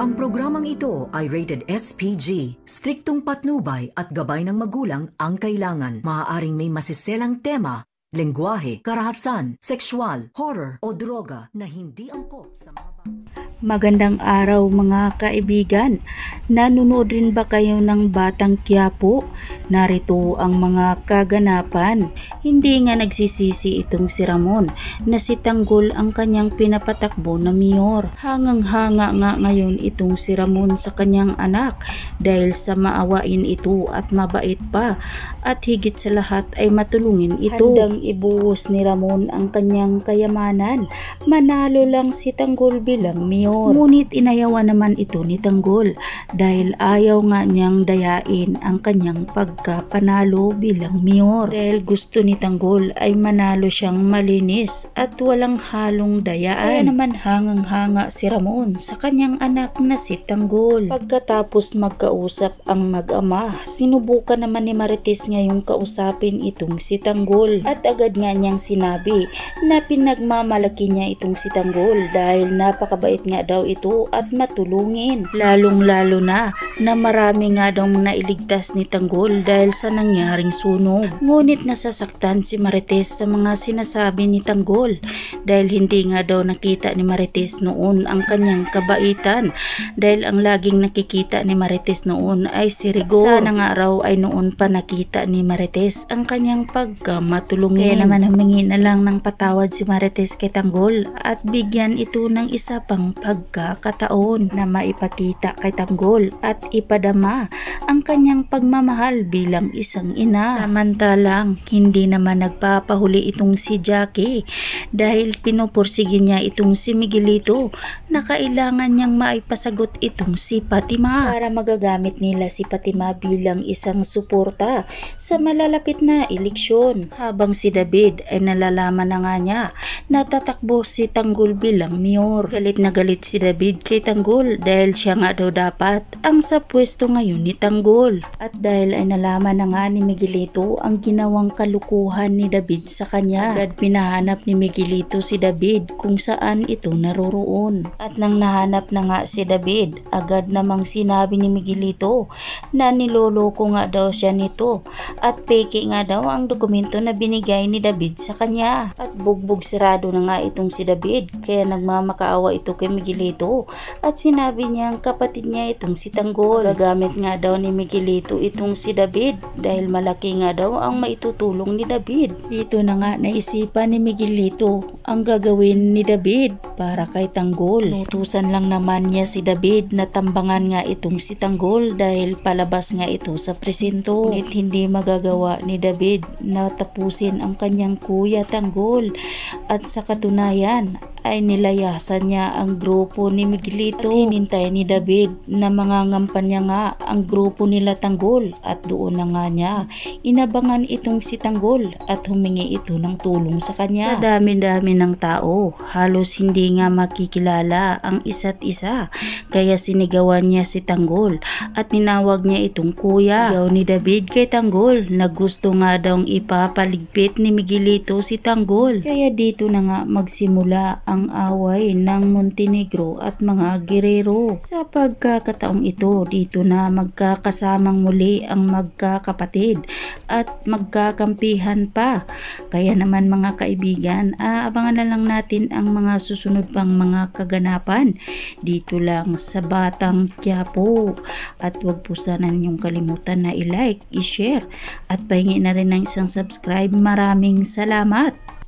Ang programang ito ay rated SPG. Striktong patnubay at gabay ng magulang ang kailangan. Maaaring may masiselang tema, lengguwahe, karahasan, sexual, horror o droga na hindi angkop sa mga bata. Magandang araw mga kaibigan. Nanonood rin ba kayo ng Batang Quiapo? Narito ang mga kaganapan. Hindi nga nagsisisi itong si Ramon na si Tanggol ang kanyang pinapatakbo na mayor. Hangang-hanga nga ngayon itong si Ramon sa kanyang anak dahil sa maawain ito at mabait pa at higit sa lahat ay matulungin ito. Handang ibuhos ni Ramon ang kanyang kayamanan. Manalo lang si Tanggol bilang mayor. Ngunit inayawan naman ito ni Tanggol dahil ayaw nga niyang dayain ang kanyang pagkapanalo bilang mayor. Dahil gusto ni Tanggol ay manalo siyang malinis at walang halong dayaan. Kaya naman hangang-hanga si Ramon sa kanyang anak na si Tanggol. Pagkatapos magkausap ang mag-ama, sinubukan naman ni Marites ngayong kausapin itong si Tanggol at agad nga niyang sinabi na pinagmamalaki niya itong si Tanggol dahil napakabait nga daw ito at matulungin. Lalong-lalo na marami nga daw nailigtas ni Tanggol dahil sa nangyaring sunog. Ngunit nasasaktan si Marites sa mga sinasabi ni Tanggol dahil hindi nga daw nakita ni Marites noon ang kanyang kabaitan dahil ang laging nakikita ni Marites noon ay si Rigor. Sana nga raw ay noon pa nakita ni Marites ang kanyang pagkamatulungin. Kaya naman humingi na lang ng patawad si Marites kay Tanggol at bigyan ito ng isa pang pagkakataon na maipakita kay Tanggol at ipadama ang kanyang pagmamahal bilang isang ina. Samantalang hindi naman nagpapahuli itong si Jackie dahil pinupursige niya itong si Miguelito na kailangan niyang maipasagot itong si Fatima para magagamit nila si Fatima bilang isang suporta sa malalapit na eleksyon. Habang si David ay nalalaman na nga niya na tatakbo si Tanggol bilang mayor. Galit na galit si David kay Tanggol dahil siya nga daw dapat ang sa pwesto ngayon ni Tanggol. At dahil ay nalaman na nga ni Miguelito ang ginawang kalukuhan ni David sa kanya, agad pinahanap ni Miguelito si David kung saan ito naroroon. At nang nahanap na nga si David, agad namang sinabi ni Miguelito na niloloko nga daw siya nito at peke nga daw ang dokumento na binigay ni David sa kanya. At bugbog sirado na nga itong si David kaya nagmamakaawa ito kay Miguelito at sinabi niya ang kapatid niya itong si Tanggol. Gagamit nga daw ni Miguelito itong si David dahil malaki nga daw ang maitutulong ni David. Dito na nga naisipan ni Miguelito ang gagawin ni David para kay Tanggol. Nutusan lang naman niya si David na tambangan nga itong si Tanggol dahil palabas nga ito sa presinto. Ngunit hindi magagawa ni David na tapusin ang kanyang kuya Tanggol at sa katunayan ay nilayasan niya ang grupo ni Miguelito at hinintay ni David na mangangampanya nga ang grupo nila Tanggol at doon na nga niya inabangan itong si Tanggol at humingi ito ng tulong sa kanya. Sa dami-dami ng tao, halos hindi nga makikilala ang isa't isa kaya sinigawan niya si Tanggol at ninawag niya itong kuya. Sigaw ni David kay Tanggol na gusto nga daw ipapaligpit ni Miguelito si Tanggol. Kaya dito na nga magsimula ang away ng Montenegro at mga Guerrero. Sa pagkakataong ito, dito na magkakasamang muli ang magkakapatid at magkakampihan pa. Kaya naman mga kaibigan, abangan na lang natin ang mga susunod pang mga kaganapan dito lang sa Batang Quiapo. At huwag po sana ninyong kalimutan na i-like, i-share at pahingi na rin ng isang subscribe. Maraming salamat!